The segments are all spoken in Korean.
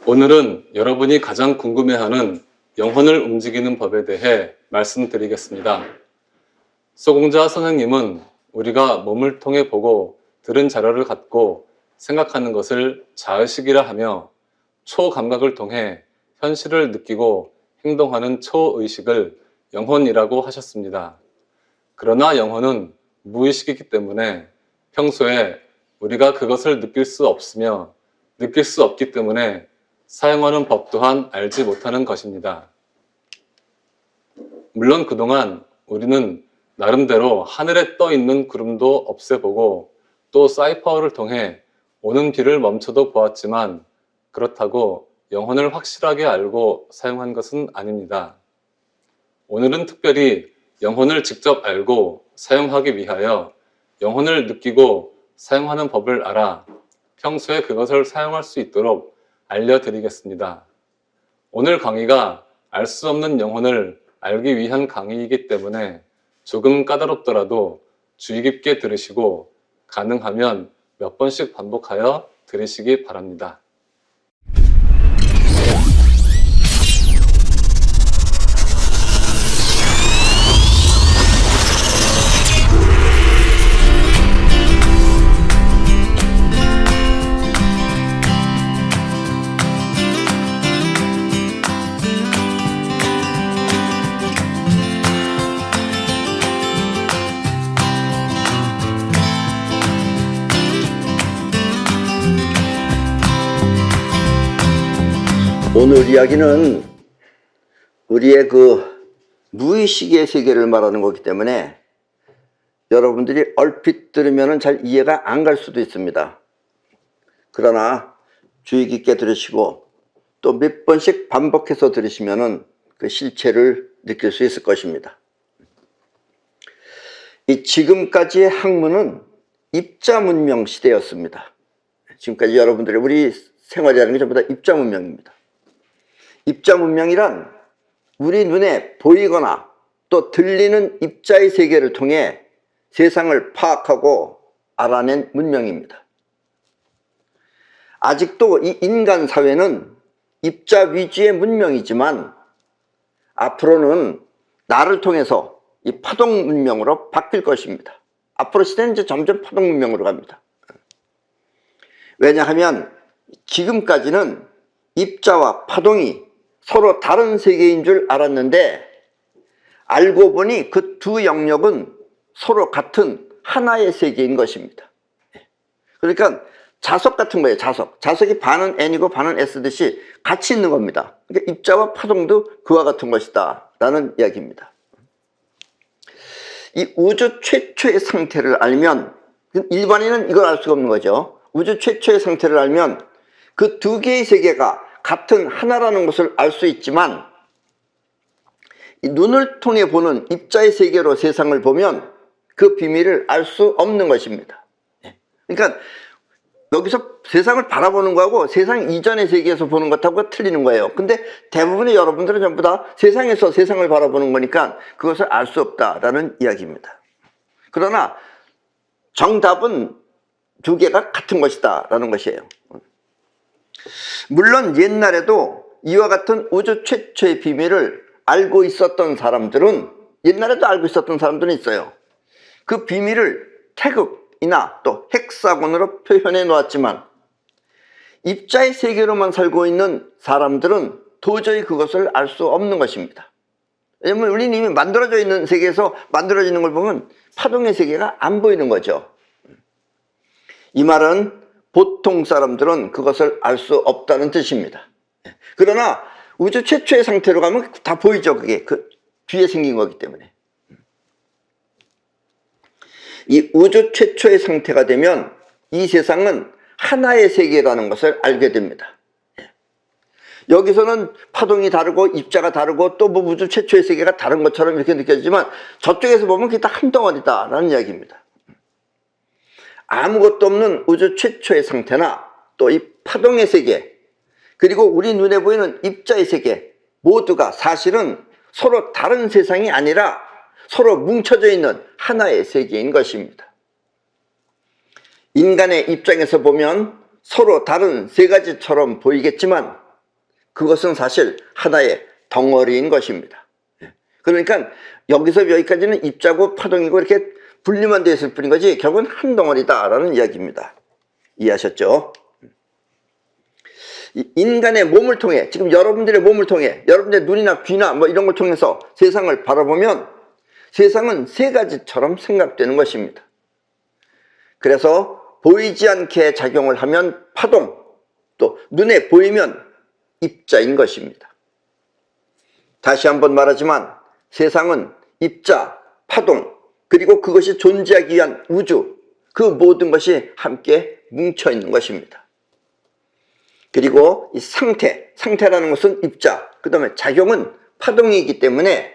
오늘은 여러분이 가장 궁금해하는 영혼을 움직이는 법에 대해 말씀드리겠습니다. 소공자 선생님은 우리가 몸을 통해 보고 들은 자료를 갖고 생각하는 것을 자의식이라 하며 초감각을 통해 현실을 느끼고 행동하는 초의식을 영혼이라고 하셨습니다. 그러나 영혼은 무의식이기 때문에 평소에 우리가 그것을 느낄 수 없으며 느낄 수 없기 때문에 사용하는 법 또한 알지 못하는 것입니다. 물론 그동안 우리는 나름대로 하늘에 떠 있는 구름도 없애보고 또 사이퍼를 통해 오는 비를 멈춰도 보았지만 그렇다고 영혼을 확실하게 알고 사용한 것은 아닙니다. 오늘은 특별히 영혼을 직접 알고 사용하기 위하여 영혼을 느끼고 사용하는 법을 알아 평소에 그것을 사용할 수 있도록 알려드리겠습니다. 오늘 강의가 알 수 없는 영혼을 알기 위한 강의이기 때문에 조금 까다롭더라도 주의 깊게 들으시고 가능하면 몇 번씩 반복하여 들으시기 바랍니다. 오늘 이야기는 우리의 무의식의 세계를 말하는 거기 때문에 여러분들이 얼핏 들으면 잘 이해가 안 갈 수도 있습니다. 그러나 주의 깊게 들으시고 또 몇 번씩 반복해서 들으시면 그 실체를 느낄 수 있을 것입니다. 이 지금까지의 학문은 입자문명 시대였습니다. 지금까지 여러분들이 우리 생활이라는 게 전부 다 입자문명입니다. 입자문명이란 우리 눈에 보이거나 또 들리는 입자의 세계를 통해 세상을 파악하고 알아낸 문명입니다. 아직도 이 인간 사회는 입자 위주의 문명이지만 앞으로는 나를 통해서 이 파동 문명으로 바뀔 것입니다. 앞으로 시대는 이제 점점 파동 문명으로 갑니다. 왜냐하면 지금까지는 입자와 파동이 서로 다른 세계인 줄 알았는데 알고 보니 그 두 영역은 서로 같은 하나의 세계인 것입니다. 그러니까 자석 같은 거예요. 자석이 반은 N이고 반은 S듯이 같이 있는 겁니다. 그러니까 입자와 파동도 그와 같은 것이다 라는 이야기입니다. 이 우주 최초의 상태를 알면 일반인은 이걸 알 수가 없는 거죠. 우주 최초의 상태를 알면 그 두 개의 세계가 같은 하나라는 것을 알 수 있지만 이 눈을 통해 보는 입자의 세계로 세상을 보면 그 비밀을 알 수 없는 것입니다. 그러니까 여기서 세상을 바라보는 거하고 세상 이전의 세계에서 보는 것하고 틀리는 거예요. 근데 대부분의 여러분들은 전부 다 세상에서 세상을 바라보는 거니까 그것을 알 수 없다라는 이야기입니다. 그러나 정답은 두 개가 같은 것이다 라는 것이에요. 물론 옛날에도 이와 같은 우주 최초의 비밀을 알고 있었던 사람들은 옛날에도 알고 있었던 사람들은 있어요. 그 비밀을 태극이나 또 헥사곤으로 표현해 놓았지만 입자의 세계로만 살고 있는 사람들은 도저히 그것을 알 수 없는 것입니다. 왜냐하면 우리는 이미 만들어져 있는 세계에서 만들어지는 걸 보면 파동의 세계가 안 보이는 거죠. 이 말은 보통 사람들은 그것을 알 수 없다는 뜻입니다. 그러나 우주 최초의 상태로 가면 다 보이죠. 그게 그 뒤에 생긴 거기 때문에. 이 우주 최초의 상태가 되면 이 세상은 하나의 세계라는 것을 알게 됩니다. 여기서는 파동이 다르고 입자가 다르고 또 뭐 우주 최초의 세계가 다른 것처럼 이렇게 느껴지지만 저쪽에서 보면 그게 다 한 덩어리다 라는 이야기입니다. 아무것도 없는 우주 최초의 상태나 또 이 파동의 세계 그리고 우리 눈에 보이는 입자의 세계 모두가 사실은 서로 다른 세상이 아니라 서로 뭉쳐져 있는 하나의 세계인 것입니다. 인간의 입장에서 보면 서로 다른 세 가지처럼 보이겠지만 그것은 사실 하나의 덩어리인 것입니다. 그러니까 여기서 여기까지는 입자고 파동이고 이렇게 분리만 되어 있을 뿐인 거지 결국은 한 덩어리다라는 이야기입니다. 이해하셨죠? 인간의 몸을 통해, 지금 여러분들의 몸을 통해, 여러분들의 눈이나 귀나 뭐 이런 걸 통해서 세상을 바라보면 세상은 세 가지처럼 생각되는 것입니다. 그래서 보이지 않게 작용을 하면 파동, 또 눈에 보이면 입자인 것입니다. 다시 한번 말하지만 세상은 입자, 파동, 그리고 그것이 존재하기 위한 우주, 그 모든 것이 함께 뭉쳐 있는 것입니다. 그리고 이 상태라는 것은 입자, 그 다음에 작용은 파동이기 때문에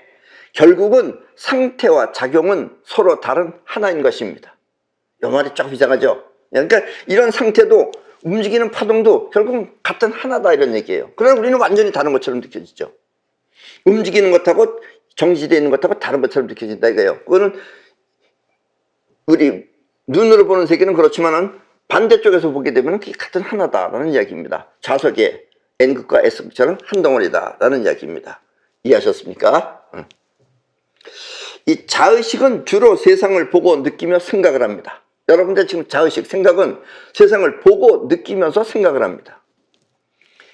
결국은 상태와 작용은 서로 다른 하나인 것입니다. 이 말이 조금 이상하죠? 그러니까 이런 상태도 움직이는 파동도 결국은 같은 하나다 이런 얘기예요. 그러나 우리는 완전히 다른 것처럼 느껴지죠. 움직이는 것하고 정지되어 있는 것하고 다른 것처럼 느껴진다 이거예요. 그거는 우리 눈으로 보는 세계는 그렇지만은 반대쪽에서 보게 되면 그게 같은 하나다라는 이야기입니다. 좌석에 N극과 S극처럼 한 덩어리다라는 이야기입니다. 이해하셨습니까? 이 자의식은 주로 세상을 보고 느끼며 생각을 합니다. 여러분들 지금 자의식, 생각은 세상을 보고 느끼면서 생각을 합니다.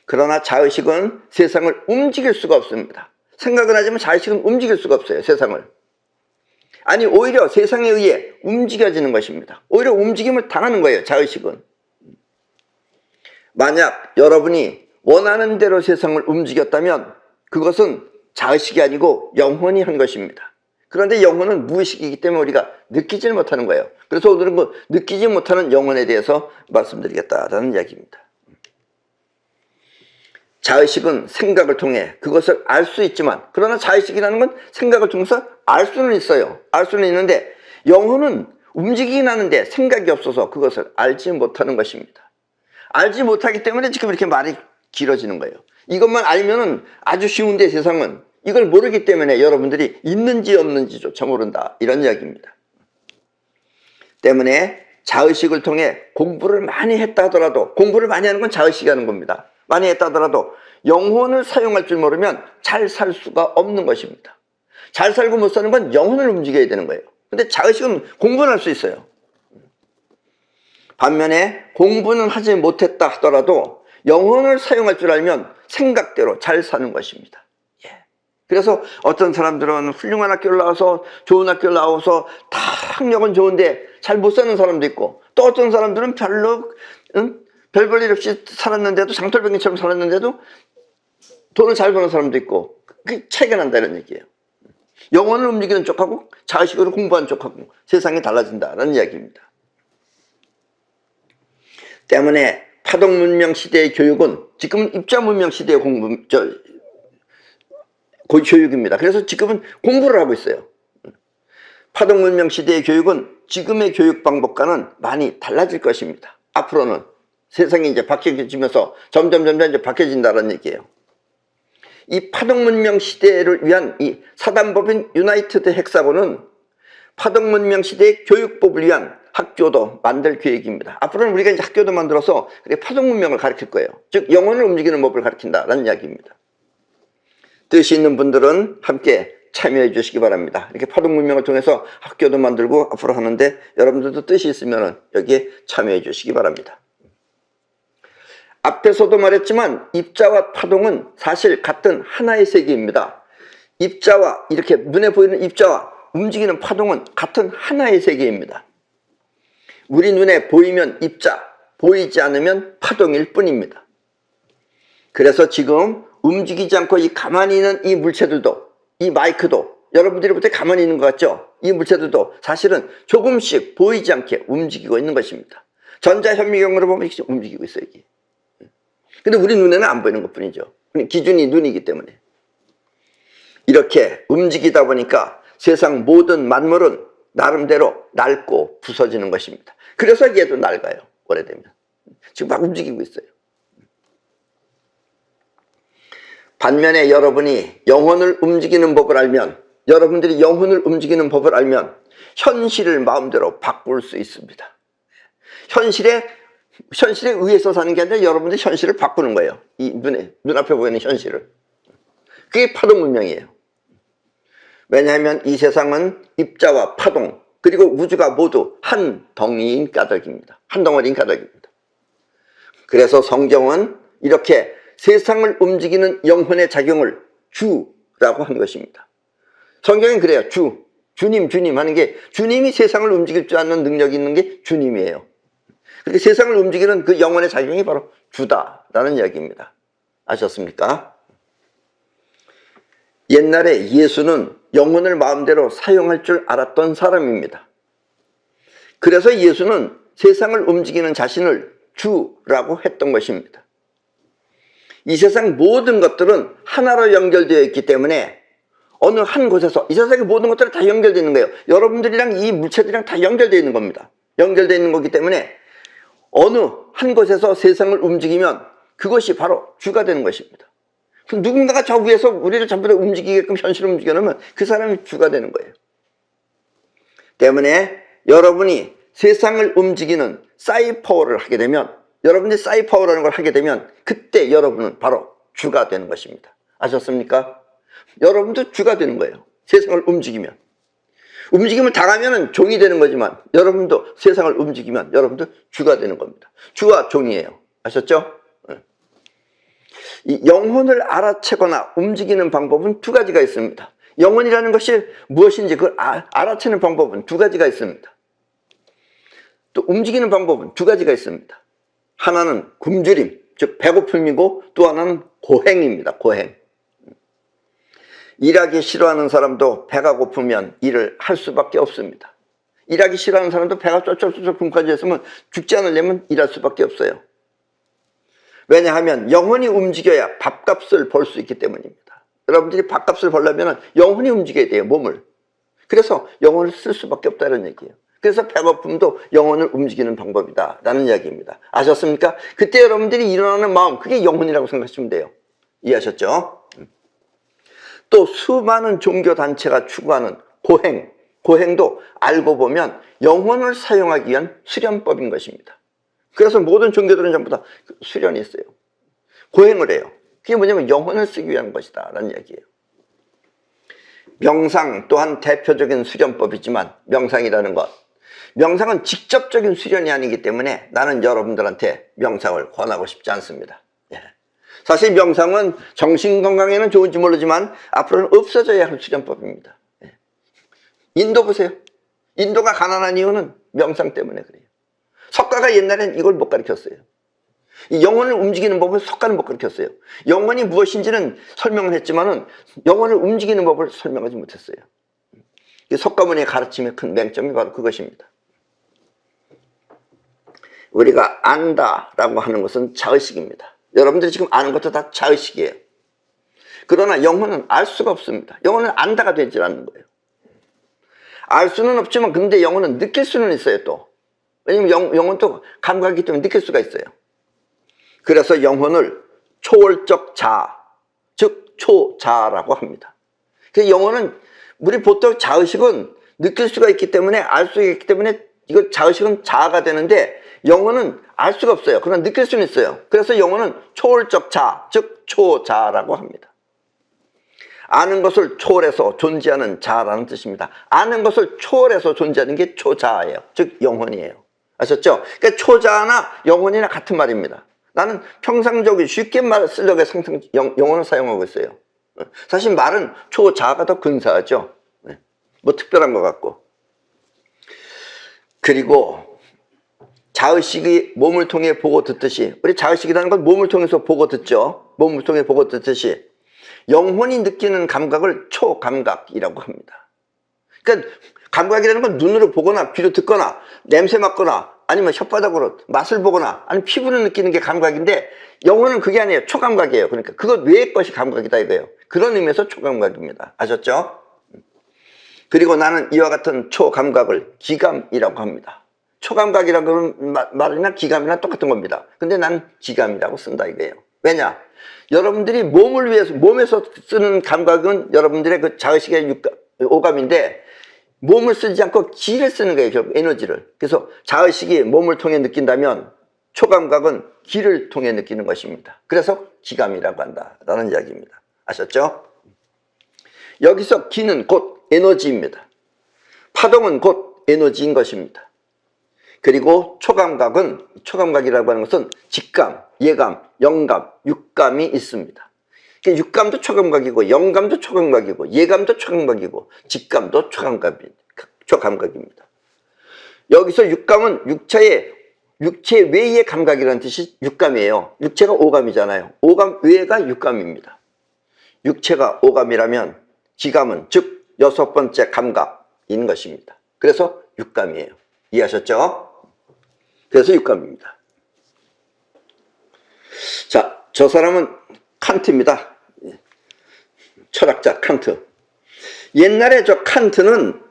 그러나 자의식은 세상을 움직일 수가 없습니다. 생각은 하지만 자의식은 움직일 수가 없어요, 세상을. 아니, 오히려 세상에 의해 움직여지는 것입니다. 오히려 움직임을 당하는 거예요, 자의식은. 만약 여러분이 원하는 대로 세상을 움직였다면 그것은 자의식이 아니고 영혼이 한 것입니다. 그런데 영혼은 무의식이기 때문에 우리가 느끼지 못하는 거예요. 그래서 오늘은 그 느끼지 못하는 영혼에 대해서 말씀드리겠다라는 이야기입니다. 자의식은 생각을 통해 그것을 알 수 있지만, 그러나 자의식이라는 건 생각을 통해서 알 수는 있어요. 알 수는 있는데 영혼은 움직이긴 하는데 생각이 없어서 그것을 알지 못하는 것입니다. 알지 못하기 때문에 지금 이렇게 말이 길어지는 거예요. 이것만 알면은 아주 쉬운데 세상은 이걸 모르기 때문에 여러분들이 있는지 없는지조차 모른다 이런 이야기입니다. 때문에 자의식을 통해 공부를 많이 했다 하더라도, 공부를 많이 하는 건 자의식이 하는 겁니다. 많이 했다 하더라도 영혼을 사용할 줄 모르면 잘 살 수가 없는 것입니다. 잘 살고 못 사는 건 영혼을 움직여야 되는 거예요. 근데 자의식은 공부는 할 수 있어요. 반면에 공부는 하지 못했다 하더라도 영혼을 사용할 줄 알면 생각대로 잘 사는 것입니다. 그래서 어떤 사람들은 훌륭한 학교를 나와서 좋은 학교를 나와서 다 학력은 좋은데 잘 못 사는 사람도 있고, 또 어떤 사람들은 별로 별 일 없이 살았는데도, 장돌뱅이처럼 살았는데도 돈을 잘 버는 사람도 있고, 그게 차이가 난다 이런 얘기예요. 영혼을 움직이는 쪽하고 자의식으로 공부하는 쪽하고 세상이 달라진다는 이야기입니다. 때문에 파동 문명 시대의 교육은 지금은 입자 문명 시대의 교육입니다. 그래서 지금은 공부를 하고 있어요. 파동 문명 시대의 교육은 지금의 교육 방법과는 많이 달라질 것입니다. 앞으로는 세상이 이제 바뀌어지면서 점점 이제 바뀌어진다는 얘기예요. 이 파동 문명 시대를 위한 이 사단법인 유나이티드 헥사곤은 파동 문명 시대의 교육법을 위한 학교도 만들 계획입니다. 앞으로는 우리가 이제 학교도 만들어서 파동 문명을 가르칠 거예요. 즉 영혼을 움직이는 법을 가르친다라는 이야기입니다. 뜻이 있는 분들은 함께 참여해 주시기 바랍니다. 이렇게 파동 문명을 통해서 학교도 만들고 앞으로 하는데 여러분들도 뜻이 있으면 여기에 참여해 주시기 바랍니다. 앞에서도 말했지만 입자와 파동은 사실 같은 하나의 세계입니다. 입자와, 이렇게 눈에 보이는 입자와 움직이는 파동은 같은 하나의 세계입니다. 우리 눈에 보이면 입자, 보이지 않으면 파동일 뿐입니다. 그래서 지금 움직이지 않고 이 가만히 있는 이 물체들도, 이 마이크도 여러분들이 볼 때 가만히 있는 것 같죠? 이 물체들도 사실은 조금씩 보이지 않게 움직이고 있는 것입니다. 전자현미경으로 보면 움직이고 있어요, 이게. 근데 우리 눈에는 안 보이는 것 뿐이죠. 기준이 눈이기 때문에. 이렇게 움직이다 보니까 세상 모든 만물은 나름대로 낡고 부서지는 것입니다. 그래서 얘도 낡아요, 오래되면. 지금 막 움직이고 있어요. 반면에 여러분이 영혼을 움직이는 법을 알면, 여러분들이 영혼을 움직이는 법을 알면 현실을 마음대로 바꿀 수 있습니다. 현실에 현실에 의해서 사는 게 아니라 여러분들이 현실을 바꾸는 거예요. 이 눈앞에 보이는 현실을. 그게 파동 문명이에요. 왜냐하면 이 세상은 입자와 파동 그리고 우주가 모두 한 덩이인 까닭입니다. 한 덩어리인 까닭입니다. 그래서 성경은 이렇게 세상을 움직이는 영혼의 작용을 주라고 한 것입니다. 성경은 그래요. 주님 하는 게, 주님이 세상을 움직일 줄 아는 능력이 있는 게 주님이에요. 그렇게 세상을 움직이는 그 영혼의 작용이 바로 주다라는 이야기입니다. 아셨습니까? 옛날에 예수는 영혼을 마음대로 사용할 줄 알았던 사람입니다. 그래서 예수는 세상을 움직이는 자신을 주라고 했던 것입니다. 이 세상 모든 것들은 하나로 연결되어 있기 때문에 어느 한 곳에서 이 세상의 모든 것들은 다 연결되어 있는 거예요. 여러분들이랑 이 물체들이랑 다 연결되어 있는 겁니다. 연결되어 있는 거기 때문에 어느 한 곳에서 세상을 움직이면 그것이 바로 주가 되는 것입니다. 누군가가 저 위에서 우리를 전부 다 움직이게끔 현실을 움직여놓으면 그 사람이 주가 되는 거예요. 때문에 여러분이 세상을 움직이는 사이퍼를 하게 되면, 여러분이 사이퍼라는 걸 하게 되면 그때 여러분은 바로 주가 되는 것입니다. 아셨습니까? 여러분도 주가 되는 거예요. 세상을 움직이면. 움직임을 당하면 종이 되는 거지만 여러분도 세상을 움직이면 여러분도 주가 되는 겁니다. 주와 종이에요. 아셨죠? 이 영혼을 알아채거나 움직이는 방법은 두 가지가 있습니다. 영혼이라는 것이 무엇인지 그걸 알아채는 방법은 두 가지가 있습니다. 또 움직이는 방법은 두 가지가 있습니다. 하나는 굶주림, 즉 배고픔이고 또 하나는 고행입니다. 고행. 일하기 싫어하는 사람도 배가 고프면 일을 할 수밖에 없습니다. 일하기 싫어하는 사람도 배가 쫄쫄쫄 굶까지 했으면 죽지 않으려면 일할 수밖에 없어요. 왜냐하면 영혼이 움직여야 밥값을 벌 수 있기 때문입니다. 여러분들이 밥값을 벌려면 영혼이 움직여야 돼요. 몸을. 그래서 영혼을 쓸 수밖에 없다는 얘기예요. 그래서 배고픔도 영혼을 움직이는 방법이다 라는 이야기입니다. 아셨습니까? 그때 여러분들이 일어나는 마음, 그게 영혼이라고 생각하시면 돼요. 이해하셨죠? 또 수많은 종교단체가 추구하는 고행도 알고 보면 영혼을 사용하기 위한 수련법인 것입니다. 그래서 모든 종교들은 전부 다 수련이 있어요. 고행을 해요. 그게 뭐냐면 영혼을 쓰기 위한 것이다 라는 이야기예요. 명상 또한 대표적인 수련법이지만 명상은 직접적인 수련이 아니기 때문에 나는 여러분들한테 명상을 권하고 싶지 않습니다. 사실 명상은 정신건강에는 좋은지 모르지만 앞으로는 없어져야 할 수련법입니다. 인도 보세요. 인도가 가난한 이유는 명상 때문에 그래요. 석가가 옛날엔 이걸 못 가르쳤어요. 이 영혼을 움직이는 법을 석가는 못 가르쳤어요. 영혼이 무엇인지는 설명을 했지만은 영혼을 움직이는 법을 설명하지 못했어요. 석가모니의 가르침의 큰 맹점이 바로 그것입니다. 우리가 안다라고 하는 것은 자의식입니다. 여러분들이 지금 아는 것도 다 자의식이에요. 그러나 영혼은 알 수가 없습니다. 영혼은 안다가 되지 않는 거예요. 알 수는 없지만 근데 영혼은 느낄 수는 있어요 또. 왜냐면 영혼도 감각이기 때문에 느낄 수가 있어요. 그래서 영혼을 초월적 자아, 즉 초자아라고 합니다. 그래서 영혼은 우리 보통 자의식은 느낄 수가 있기 때문에 알 수가 있기 때문에 이거 자의식은 자아가 되는데 영혼은 알 수가 없어요. 그러나 느낄 수는 있어요. 그래서 영혼은 초월적 자아, 즉 초자아라고 합니다. 아는 것을 초월해서 존재하는 자아라는 뜻입니다. 아는 것을 초월해서 존재하는 게 초자아예요. 즉 영혼이에요. 아셨죠? 그러니까 초자아나 영혼이나 같은 말입니다. 나는 평상적으로 쉽게 말 쓰려고 영혼을 사용하고 있어요. 사실 말은 초자아가 더 근사하죠. 뭐 특별한 것 같고. 그리고 자의식이 몸을 통해 보고 듣듯이, 우리 자의식이라는 건 몸을 통해서 보고 듣죠. 몸을 통해 보고 듣듯이 영혼이 느끼는 감각을 초감각이라고 합니다. 그러니까 감각이라는 건 눈으로 보거나 귀로 듣거나 냄새 맡거나 아니면 혓바닥으로 맛을 보거나 아니면 피부로 느끼는 게 감각인데 영혼은 그게 아니에요. 초감각이에요. 그러니까 그것 외의 것이 감각이다 이거예요. 그런 의미에서 초감각입니다. 아셨죠? 그리고 나는 이와 같은 초감각을 기감이라고 합니다. 초감각이라는 말이나 기감이나 똑같은 겁니다. 근데 나는 기감이라고 쓴다 이거예요. 왜냐? 여러분들이 몸을 위해서, 몸에서 쓰는 감각은 여러분들의 그 자의식의 오감인데 몸을 쓰지 않고 기를 쓰는 거예요. 결국 에너지를. 그래서 자의식이 몸을 통해 느낀다면 초감각은 기를 통해 느끼는 것입니다. 그래서 기감이라고 한다라는 이야기입니다. 아셨죠? 여기서 기는 곧 에너지입니다. 파동은 곧 에너지인 것입니다. 그리고 초감각이라고 하는 것은 직감, 예감, 영감, 육감이 있습니다. 육감도 초감각이고 영감도 초감각이고 예감도 초감각이고 직감도 초감각입니다. 여기서 육감은 육체 외의 감각이라는 뜻이 육감이에요. 육체가 오감이잖아요. 오감 외가 육감입니다. 육체가 오감이라면 기감은 즉 여섯 번째 감각인 것입니다. 그래서 육감이에요. 이해하셨죠? 그래서 육감입니다. 자, 저 사람은 칸트입니다. 철학자 칸트. 옛날에 저 칸트는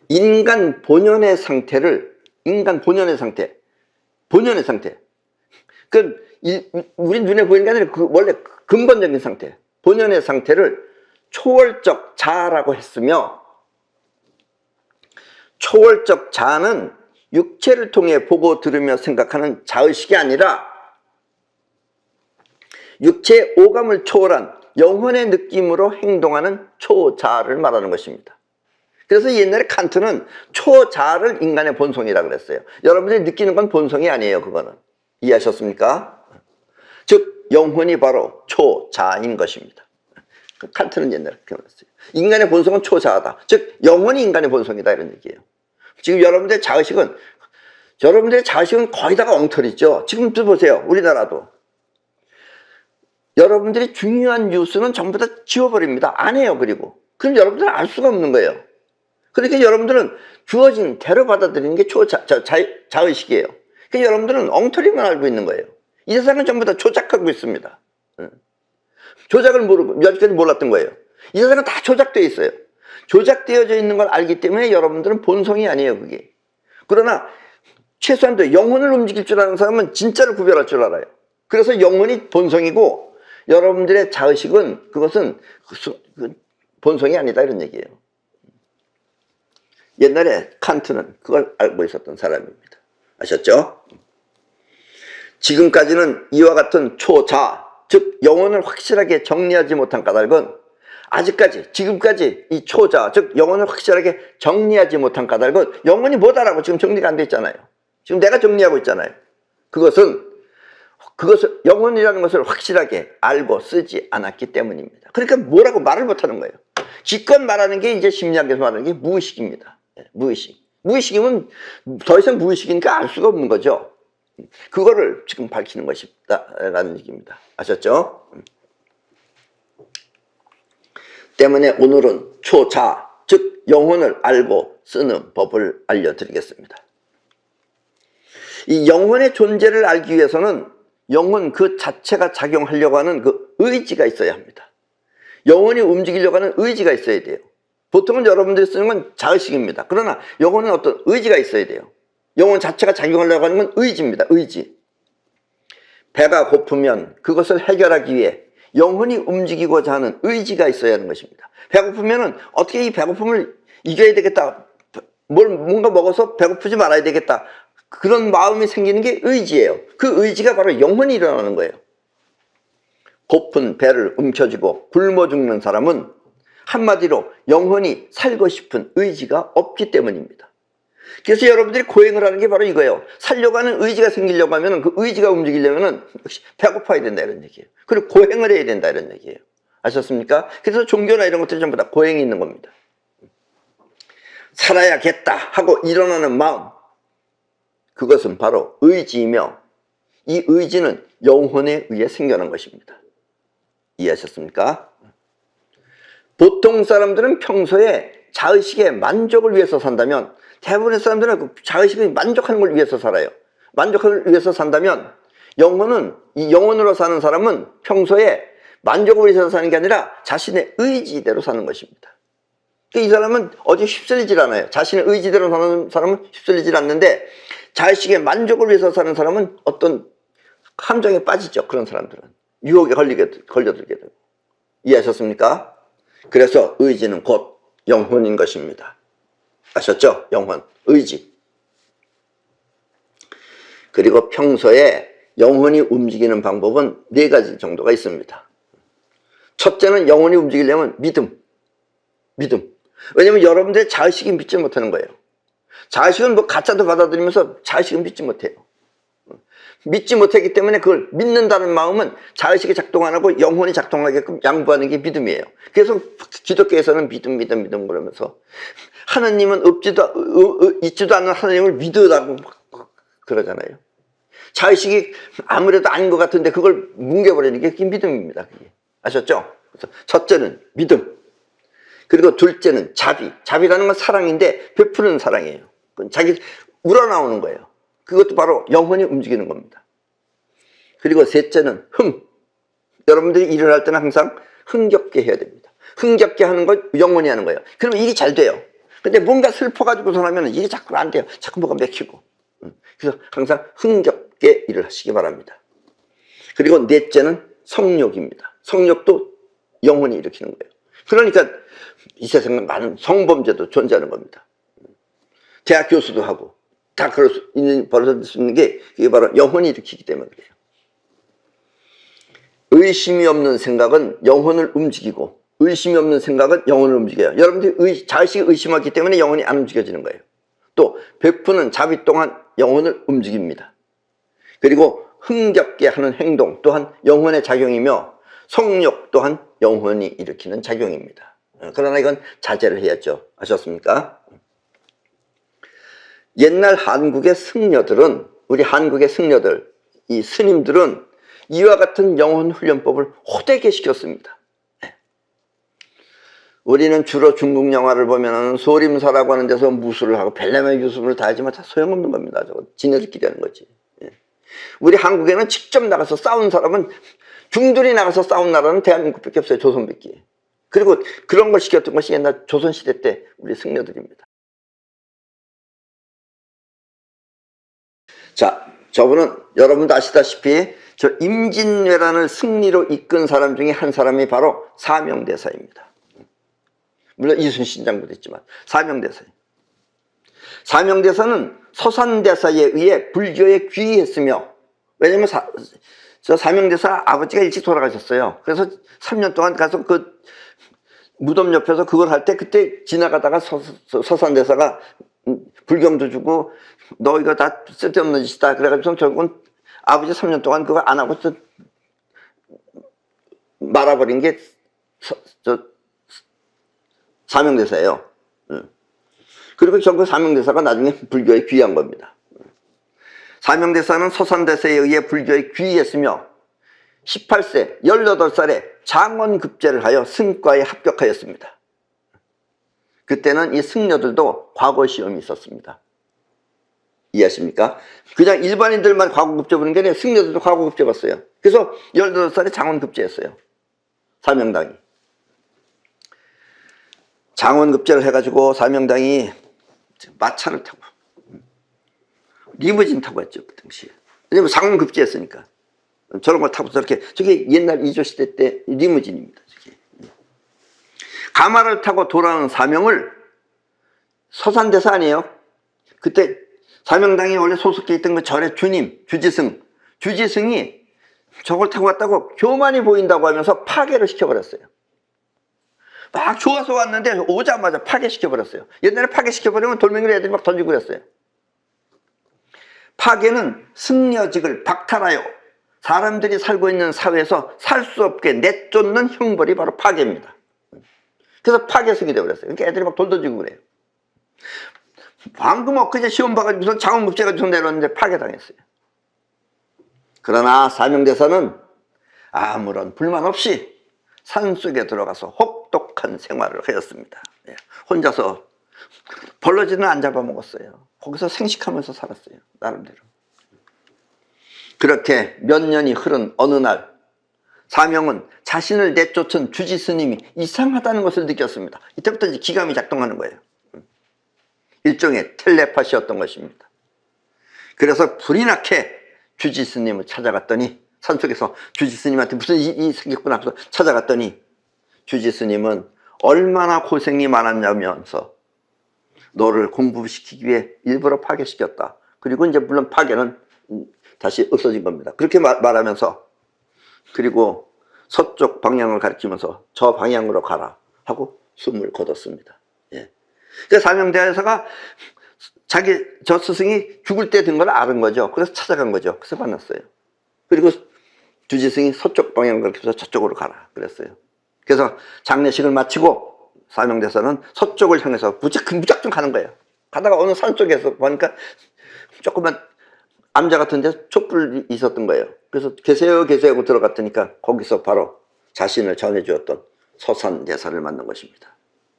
인간 본연의 상태, 우리 눈에 보이는 게 아니라 원래 근본적인 상태, 본연의 상태를 초월적 자아라고 했으며, 초월적 자아는 육체를 통해 보고 들으며 생각하는 자의식이 아니라 육체의 오감을 초월한 영혼의 느낌으로 행동하는 초자아를 말하는 것입니다. 그래서 옛날에 칸트는 초자아를 인간의 본성이라고 그랬어요. 여러분들이 느끼는 건 본성이 아니에요. 그거는. 이해하셨습니까? 즉 영혼이 바로 초자아인 것입니다. 칸트는 옛날에 그렇게 말했어요. 인간의 본성은 초자아다. 즉 영혼이 인간의 본성이다 이런 얘기예요. 지금 여러분들의 자의식은 거의 다가 엉터리죠. 지금 보세요. 우리나라도. 여러분들이 중요한 뉴스는 전부 다 지워버립니다. 안 해요. 그리고. 그럼 여러분들은 알 수가 없는 거예요. 그러니까 여러분들은 주어진 대로 받아들이는 게 자의식이에요. 그러니까 여러분들은 엉터리만 알고 있는 거예요. 이 세상은 전부 다 조작하고 있습니다. 조작을 모르고 여지까지 몰랐던 거예요. 이 세상은 다 조작되어 있어요. 조작되어져 있는 걸 알기 때문에 여러분들은 본성이 아니에요. 그게. 그러나 최소한도 영혼을 움직일 줄 아는 사람은 진짜를 구별할 줄 알아요. 그래서 영혼이 본성이고 여러분들의 자의식은 그것은 본성이 아니다 이런 얘기예요. 옛날에 칸트는 그걸 알고 있었던 사람입니다. 아셨죠? 지금까지는 이와 같은 초자, 즉 영혼을 확실하게 정리하지 못한 까닭은 지금까지 이 초자, 즉 영혼을 확실하게 정리하지 못한 까닭은 영혼이 뭐다라고 지금 정리가 안 돼 있잖아요. 지금 내가 정리하고 있잖아요. 그것을 영혼이라는 것을 확실하게 알고 쓰지 않았기 때문입니다. 그러니까 뭐라고 말을 못하는 거예요. 기껏 말하는 게 이제 심리학에서 말하는 게 무의식입니다. 무의식. 무의식이면 더 이상 무의식이니까 알 수가 없는 거죠. 그거를 지금 밝히는 것이다라는 얘기입니다. 아셨죠? 때문에 오늘은 초자, 즉 영혼을 알고 쓰는 법을 알려드리겠습니다. 이 영혼의 존재를 알기 위해서는 영혼 그 자체가 작용하려고 하는 그 의지가 있어야 합니다. 영혼이 움직이려고 하는 의지가 있어야 돼요. 보통은 여러분들이 쓰는 건 자의식입니다. 그러나 영혼은 어떤 의지가 있어야 돼요. 영혼 자체가 작용하려고 하는 건 의지입니다. 의지. 배가 고프면 그것을 해결하기 위해 영혼이 움직이고자 하는 의지가 있어야 하는 것입니다. 배고프면은 어떻게 이 배고픔을 이겨야 되겠다. 뭔가 먹어서 배고프지 말아야 되겠다. 그런 마음이 생기는 게 의지예요. 그 의지가 바로 영혼이 일어나는 거예요. 고픈 배를 움켜쥐고 굶어 죽는 사람은 한마디로 영혼이 살고 싶은 의지가 없기 때문입니다. 그래서 여러분들이 고행을 하는 게 바로 이거예요. 살려고 하는 의지가 생기려고 하면 그 의지가 움직이려면 역시 배고파야 된다 이런 얘기예요. 그리고 고행을 해야 된다 이런 얘기예요. 아셨습니까? 그래서 종교나 이런 것들이 전부 다 고행이 있는 겁니다. 살아야겠다 하고 일어나는 마음, 그것은 바로 의지이며 이 의지는 영혼에 의해 생겨난 것입니다. 이해하셨습니까? 보통 사람들은 평소에 자의식의 만족을 위해서 산다면, 대부분의 사람들은 그 자의식이 만족하는 걸 위해서 살아요. 만족을 위해서 산다면 이 영혼으로 사는 사람은 평소에 만족을 위해서 사는 게 아니라 자신의 의지대로 사는 것입니다. 이 사람은 어디 휩쓸리질 않아요. 자신의 의지대로 사는 사람은 휩쓸리질 않는데 자의식의 만족을 위해서 사는 사람은 어떤 함정에 빠지죠. 그런 사람들은 유혹에 걸려들게 되고. 이해하셨습니까? 그래서 의지는 곧 영혼인 것입니다. 아셨죠? 영혼, 의지. 그리고 평소에 영혼이 움직이는 방법은 4가지 정도가 있습니다. 첫째는 영혼이 움직이려면 믿음. 왜냐면 여러분들의 자의식이 믿지 못하는 거예요. 자의식은 뭐 가짜도 받아들이면서 자의식은 믿지 못해요. 믿지 못했기 때문에 그걸 믿는다는 마음은 자의식이 작동 안 하고 영혼이 작동하게끔 양보하는 게 믿음이에요. 그래서 기독교에서는 믿음 그러면서 하나님은 있지도 않는 하나님을 믿으라고 그러잖아요. 자의식이 아무래도 아닌 것 같은데 그걸 뭉개버리는 게 그게 믿음입니다. 그게. 아셨죠? 그래서 첫째는 믿음. 그리고 둘째는 자비. 자비라는 건 사랑인데 베푸는 사랑이에요. 그건 자기 우러나오는 거예요. 그것도 바로 영혼이 움직이는 겁니다. 그리고 셋째는 여러분들이 일을 할 때는 항상 흥겹게 해야 됩니다. 흥겹게 하는 건 영혼이 하는 거예요. 그러면 일이 잘 돼요. 근데 뭔가 슬퍼가지고서 하면 일이 자꾸 안 돼요. 자꾸 뭐가 맥히고. 그래서 항상 흥겹게 일을 하시기 바랍니다. 그리고 넷째는 성욕입니다. 성욕도 영혼이 일으키는 거예요. 그러니까 이 세상에 많은 성범죄도 존재하는 겁니다. 대학 교수도 하고 다 그럴 수 있는, 벌어질 수 있는 게 그게 바로 영혼이 일으키기 때문에 그래요. 의심이 없는 생각은 영혼을 움직이고 의심이 없는 생각은 영혼을 움직여요. 여러분들이 자의식이 의심하기 때문에 영혼이 안 움직여지는 거예요. 또 베푸는 자비 또한 영혼을 움직입니다. 그리고 흥겹게 하는 행동 또한 영혼의 작용이며 성욕 또한 영혼이 일으키는 작용입니다. 그러나 이건 자제를 해야죠. 아셨습니까? 옛날 한국의 승려들은, 우리 한국의 승려들, 이 스님들은 이와 같은 영혼 훈련법을 호되게 시켰습니다. 우리는 주로 중국 영화를 보면 소림사라고 하는 데서 무술을 하고 별의별 유술을 다 하지만 다 소용없는 겁니다. 저거 지네들끼리 하는 거지. 우리 한국에는 직접 나가서 싸운 사람은, 중들이 나가서 싸운 나라는 대한민국밖에 없어요. 조선밖에. 그리고 그런 걸 시켰던 것이 옛날 조선시대 때 우리 승려들입니다. 자, 저분은 여러분도 아시다시피 저 임진왜란을 승리로 이끈 사람 중에 한 사람이 바로 사명대사입니다. 물론 이순신 장군도 있지만 사명대사. 사명대사는 서산대사에 의해 불교에 귀의했으며, 왜냐면 저 사명대사 아버지가 일찍 돌아가셨어요. 그래서 3년 동안 가서 그 무덤 옆에서 그걸 할 때 그때 지나가다가 서산대사가 불경도 주고 너 이거 다 쓸데없는 짓이다 그래가지고 결국은 아버지 3년 동안 그거 안 하고 말아버린 게 사명대사예요. 그리고 결국 사명대사가 나중에 불교에 귀의한 겁니다. 사명대사는 서산대사에 의해 불교에 귀의했으며 18세 18살에 장원급제를 하여 승과에 합격하였습니다. 그때는 이 승려들도 과거시험이 있었습니다. 이해하십니까? 그냥 일반인들만 과거급제 보는 게 아니라 승려들도 과거급제 봤어요. 그래서 18살에 장원급제했어요. 사명당이. 장원급제를 해가지고 사명당이 마차를 타고 리무진 타고 왔죠. 그 당시에. 왜냐면 장원급제했으니까. 저런 걸 타고 저렇게, 저게 옛날 이조시대 때 리무진입니다. 저게. 가마를 타고 돌아오는 사명을, 서산대사 아니에요. 그때 사명당이 원래 소속해 있던 그 절의 주님, 주지승이 저걸 타고 왔다고 교만이 보인다고 하면서 파괴를 시켜버렸어요. 막 좋아서 왔는데 오자마자 파괴시켜버렸어요. 옛날에 파괴시켜버리면 돌멩이를 애들이 막 던지고 그랬어요. 파괴는 승려직을 박탈하여 사람들이 살고 있는 사회에서 살 수 없게 내쫓는 형벌이 바로 파괴입니다. 그래서 파괴승이 되어버렸어요. 그러니까 애들이 막 돌 던지고 그래요. 방금 엊그제 시험 봐가지고 장원급제가 좀 내려왔는데 파괴당했어요. 그러나 사명대사는 아무런 불만 없이 산속에 들어가서 혹독한 생활을 하였습니다. 혼자서 벌러지는 안 잡아먹었어요. 거기서 생식하면서 살았어요. 나름대로. 그렇게 몇 년이 흐른 어느 날 사명은 자신을 내쫓은 주지스님이 이상하다는 것을 느꼈습니다. 이때부터 이제 기감이 작동하는 거예요. 일종의 텔레파시였던 것입니다. 그래서 불이 나게 주지스님을 찾아갔더니, 산속에서 주지스님한테 무슨 일이 생겼구나 하면서 찾아갔더니 주지스님은 얼마나 고생이 많았냐면서 너를 공부시키기 위해 일부러 파괴시켰다. 그리고 이제 물론 파괴는 다시 없어진 겁니다. 그렇게 말하면서 그리고 서쪽 방향을 가리키면서 저 방향으로 가라 하고 숨을 거뒀습니다. 예. 그러니까 사명대에서가 저 스승이 죽을 때 된 걸 아는 거죠. 그래서 찾아간 거죠. 그래서 만났어요. 그리고 주지승이 서쪽 방향을 가리켜서 저쪽으로 가라 그랬어요. 그래서 장례식을 마치고 사명대에서는 서쪽을 향해서 무작정 가는 거예요. 가다가 어느 산 쪽에서 보니까 조그만 암자 같은 데 촛불이 있었던 거예요. 그래서 계세요 하고 들어갔더니까 거기서 바로 자신을 전해주었던 서산대사를 만난 것입니다.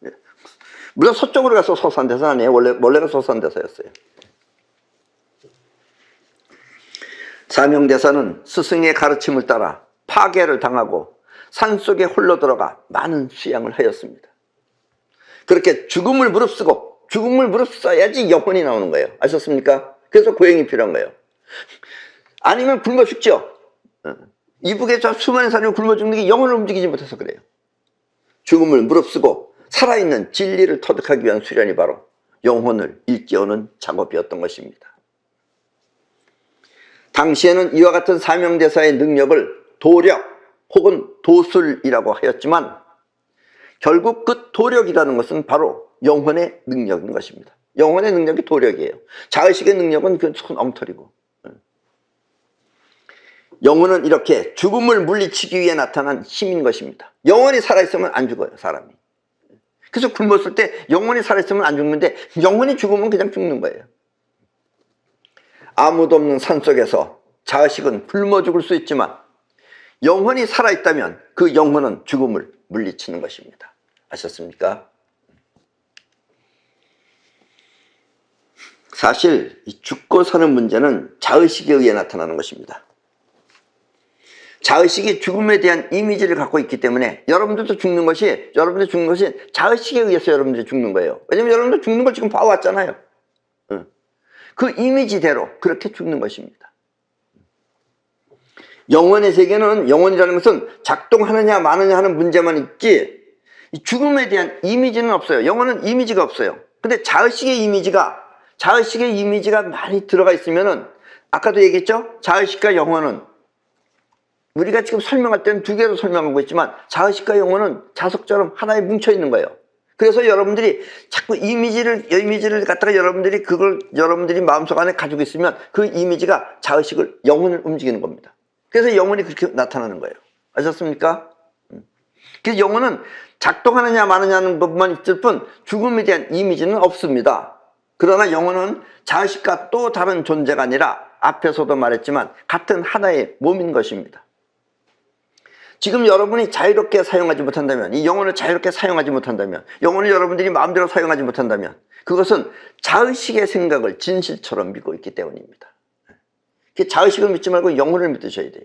예. 물론 서쪽으로 가서 서산대사 아니에요. 원래가 서산대사였어요. 사명대사는 스승의 가르침을 따라 파괴를 당하고 산속에 홀로 들어가 많은 수양을 하였습니다. 그렇게 죽음을 무릅써야지 영혼이 나오는 거예요. 아셨습니까? 그래서 고행이 필요한 거예요. 아니면 굶어 죽죠. 이북에 저 수많은 사람이 굶어 죽는 게 영혼을 움직이지 못해서 그래요. 죽음을 무릅쓰고 살아있는 진리를 터득하기 위한 수련이 바로 영혼을 일깨우는 작업이었던 것입니다. 당시에는 이와 같은 사명대사의 능력을 도력 혹은 도술이라고 하였지만 결국 그 도력이라는 것은 바로 영혼의 능력인 것입니다. 영혼의 능력이 도력이에요. 자의식의 능력은 그 손 엉터리고. 영혼은 이렇게 죽음을 물리치기 위해 나타난 힘인 것입니다. 영혼이 살아있으면 안 죽어요, 사람이. 그래서 굶었을 때 영혼이 살아있으면 안 죽는데 영혼이 죽으면 그냥 죽는 거예요. 아무도 없는 산속에서 자의식은 굶어 죽을 수 있지만 영혼이 살아있다면 그 영혼은 죽음을 물리치는 것입니다. 아셨습니까? 사실 이 죽고 사는 문제는 자의식에 의해 나타나는 것입니다. 자의식이 죽음에 대한 이미지를 갖고 있기 때문에 여러분들이 죽는 것이 자의식에 의해서 여러분들이 죽는 거예요. 왜냐면 여러분들 죽는 걸 지금 봐왔잖아요. 그 이미지대로 그렇게 죽는 것입니다. 영혼의 세계는, 영혼이라는 것은 작동하느냐 마느냐 하는 문제만 있지 죽음에 대한 이미지는 없어요. 영혼은 이미지가 없어요. 근데 자의식의 이미지가 많이 들어가 있으면은, 아까도 얘기했죠? 자의식과 영혼은 우리가 지금 설명할 때는 두 개로 설명하고 있지만 자의식과 영혼은 자석처럼 하나에 뭉쳐 있는 거예요. 그래서 여러분들이 자꾸 이미지를 갖다가 여러분들이 마음속 안에 가지고 있으면 그 이미지가 자의식을, 영혼을 움직이는 겁니다. 그래서 영혼이 그렇게 나타나는 거예요. 아셨습니까? 그래서 영혼은 작동하느냐 마느냐는 것만 있을 뿐 죽음에 대한 이미지는 없습니다. 그러나 영혼은 자의식과 또 다른 존재가 아니라 앞에서도 말했지만 같은 하나의 몸인 것입니다. 지금 여러분이 자유롭게 사용하지 못한다면, 이 영혼을 자유롭게 사용하지 못한다면, 영혼을 여러분들이 마음대로 사용하지 못한다면 그것은 자의식의 생각을 진실처럼 믿고 있기 때문입니다. 자의식을 믿지 말고 영혼을 믿으셔야 돼요.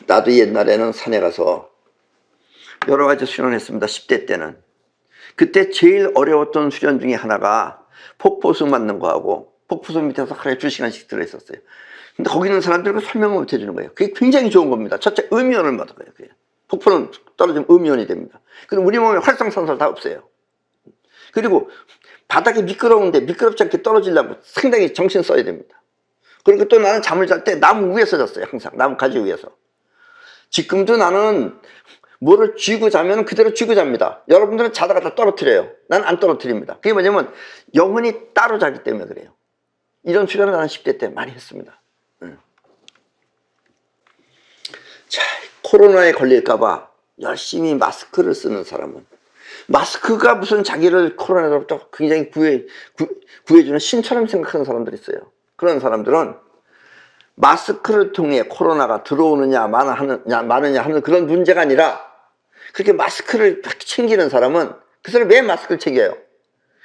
나도 옛날에는 산에 가서 여러 가지 수련을 했습니다. 10대 때는. 그때 제일 어려웠던 수련 중에 하나가 폭포수 맞는 거하고 폭포수 밑에서 하루에 2시간씩 들어있었어요. 근데 거기 있는 사람들은 설명을 못 해주는 거예요. 그게 굉장히 좋은 겁니다. 첫째, 음이온을 받아가요. 폭포는 떨어지면 음이온이 됩니다. 그럼 우리 몸에 활성산소를 다 없애요. 그리고 바닥이 미끄러운데 미끄럽지 않게 떨어지려면 상당히 정신 써야 됩니다. 그리고 또 나는 잠을 잘 때 나무 위에서 잤어요. 항상 나무 가지 위에서. 지금도 나는 뭐를 쥐고 자면 그대로 쥐고 잡니다. 여러분들은 자다가 다 떨어뜨려요. 나는 안 떨어뜨립니다. 그게 뭐냐면 영혼이 따로 자기 때문에 그래요. 이런 수련을 나는 10대 때 많이 했습니다. 자, 코로나에 걸릴까봐 열심히 마스크를 쓰는 사람은, 마스크가 무슨 자기를 코로나로부터 굉장히 구해주는 신처럼 생각하는 사람들이 있어요. 그런 사람들은 마스크를 통해 코로나가 들어오느냐 마느냐 하는 그런 문제가 아니라, 그렇게 마스크를 챙기는 사람은 그 사람이 왜 마스크를 챙겨요?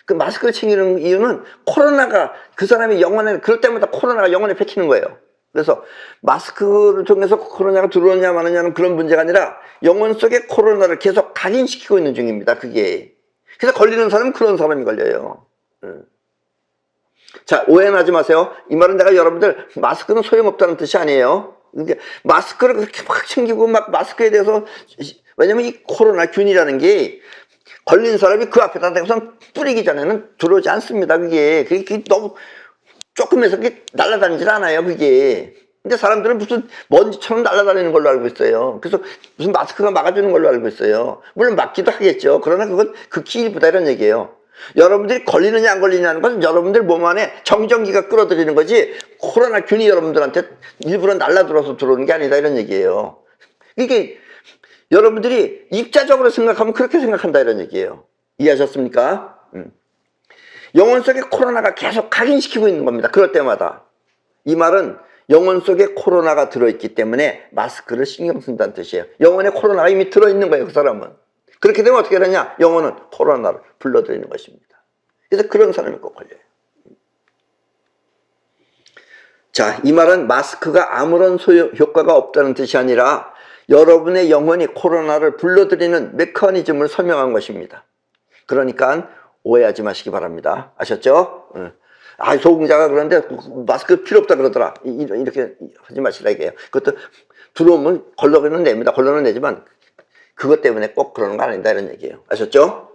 그 마스크를 챙기는 이유는 코로나가 그 사람의 영혼에, 그럴 때마다 코로나가 영혼에 뺏기는 거예요. 그래서 마스크를 통해서 코로나가 들어오느냐 마느냐는 그런 문제가 아니라 영혼 속에 코로나를 계속 각인시키고 있는 중입니다. 그게. 그래서 걸리는 사람은 그런 사람이 걸려요. 자, 오해는 하지 마세요. 이 말은 내가 여러분들 마스크는 소용없다는 뜻이 아니에요. 그러니까 마스크를 그렇게 막 챙기고 막 마스크에 대해서, 왜냐면 이 코로나 균이라는 게 걸린 사람이 그 앞에다 대고서 뿌리기 전에는 들어오지 않습니다. 그게 너무 조금해서 그게 날아다니질 않아요, 그게. 근데 사람들은 무슨 먼지처럼 날아다니는 걸로 알고 있어요. 그래서 무슨 마스크가 막아주는 걸로 알고 있어요. 물론 막기도 하겠죠. 그러나 그건 극히 일부다 이런 얘기예요. 여러분들이 걸리느냐 안 걸리느냐는 것은 여러분들 몸 안에 정전기가 끌어들이는 거지 코로나균이 여러분들한테 일부러 날아들어서 들어오는 게 아니다 이런 얘기예요. 이게 여러분들이 입자적으로 생각하면 그렇게 생각한다 이런 얘기예요. 이해하셨습니까? 영혼 속에 코로나가 계속 각인시키고 있는 겁니다. 그럴 때마다. 이 말은 영혼 속에 코로나가 들어있기 때문에 마스크를 신경 쓴다는 뜻이에요. 영혼에 코로나가 이미 들어있는 거예요, 그 사람은. 그렇게 되면 어떻게 되냐? 영혼은 코로나를 불러들이는 것입니다. 그래서 그런 사람이 꼭 걸려요. 자, 이 말은 마스크가 아무런 효과가 없다는 뜻이 아니라 여러분의 영혼이 코로나를 불러들이는 메커니즘을 설명한 것입니다. 그러니까 오해하지 마시기 바랍니다. 아셨죠? 아, 소공자가 그런데 마스크 필요 없다 그러더라. 이렇게 하지 마시라 이게요. 그것도 들어오면 걸러는 냅니다. 걸러는 내지만 그것 때문에 꼭 그러는 거 아니다 이런 얘기예요. 아셨죠?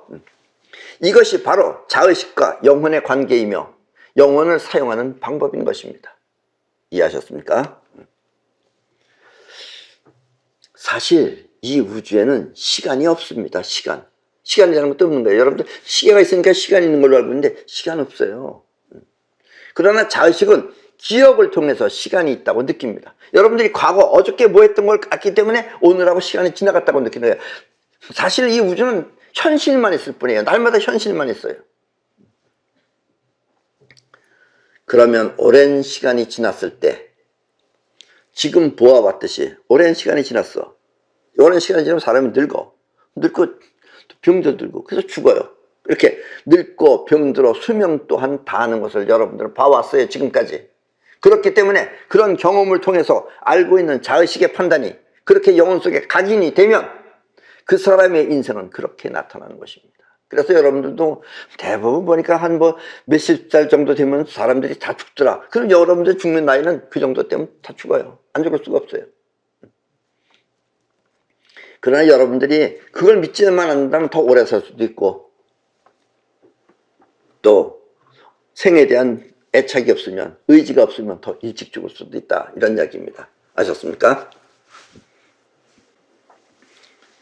이것이 바로 자의식과 영혼의 관계이며 영혼을 사용하는 방법인 것입니다. 이해하셨습니까? 사실 이 우주에는 시간이 없습니다. 시간이라는 것도 없는 거예요. 여러분들 시계가 있으니까 시간이 있는 걸로 알고 있는데 시간 없어요. 그러나 자의식은 기억을 통해서 시간이 있다고 느낍니다. 여러분들이 과거 어저께 뭐 했던 걸 알기 때문에 오늘하고 시간이 지나갔다고 느끼는 거예요. 사실 이 우주는 현실만 있을 뿐이에요. 날마다 현실만 있어요. 그러면 오랜 시간이 지났을 때 지금 보아봤듯이 오랜 시간이 지났어. 오랜 시간이 지나면 사람이 늙고 병도 들고 그래서 죽어요. 이렇게 늙고 병들어 수명 또한 다하는 것을 여러분들은 봐왔어요. 지금까지. 그렇기 때문에 그런 경험을 통해서 알고 있는 자의식의 판단이 그렇게 영혼 속에 각인이 되면 그 사람의 인생은 그렇게 나타나는 것입니다. 그래서 여러분들도 대부분 보니까 한 몇십 살 정도 되면 사람들이 다 죽더라. 그럼 여러분들 죽는 나이는 그 정도 되면 다 죽어요. 안 죽을 수가 없어요. 그러나 여러분들이 그걸 믿지만 않는다면 더 오래 살 수도 있고 또 생에 대한 애착이 없으면 의지가 없으면 더 일찍 죽을 수도 있다 이런 이야기입니다. 아셨습니까?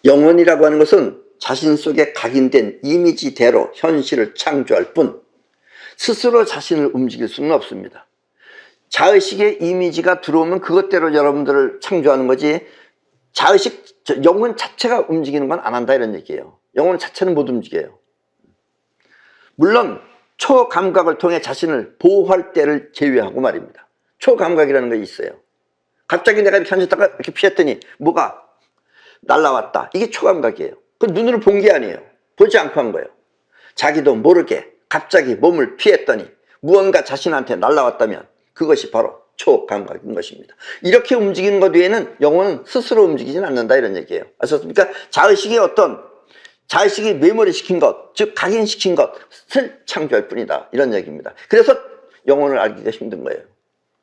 영혼이라고 하는 것은 자신 속에 각인된 이미지대로 현실을 창조할 뿐 스스로 자신을 움직일 수는 없습니다. 자의식의 이미지가 들어오면 그것대로 여러분들을 창조하는 거지 자의식, 영혼 자체가 움직이는 건 안 한다 이런 얘기예요. 영혼 자체는 못 움직여요. 물론 초감각을 통해 자신을 보호할 때를 제외하고 말입니다. 초감각이라는 게 있어요. 갑자기 내가 이렇게 앉았다가 이렇게 피했더니 뭐가 날라왔다. 이게 초감각이에요. 그 눈으로 본 게 아니에요. 보지 않고 한 거예요. 자기도 모르게 갑자기 몸을 피했더니 무언가 자신한테 날라왔다면 그것이 바로 초감각인 것입니다. 이렇게 움직이는 것 외에는 영혼은 스스로 움직이진 않는다 이런 얘기예요. 아셨습니까? 자의식이 메모리시킨 것, 즉 각인시킨 것을 창조할 뿐이다 이런 얘기입니다. 그래서 영혼을 알기가 힘든 거예요.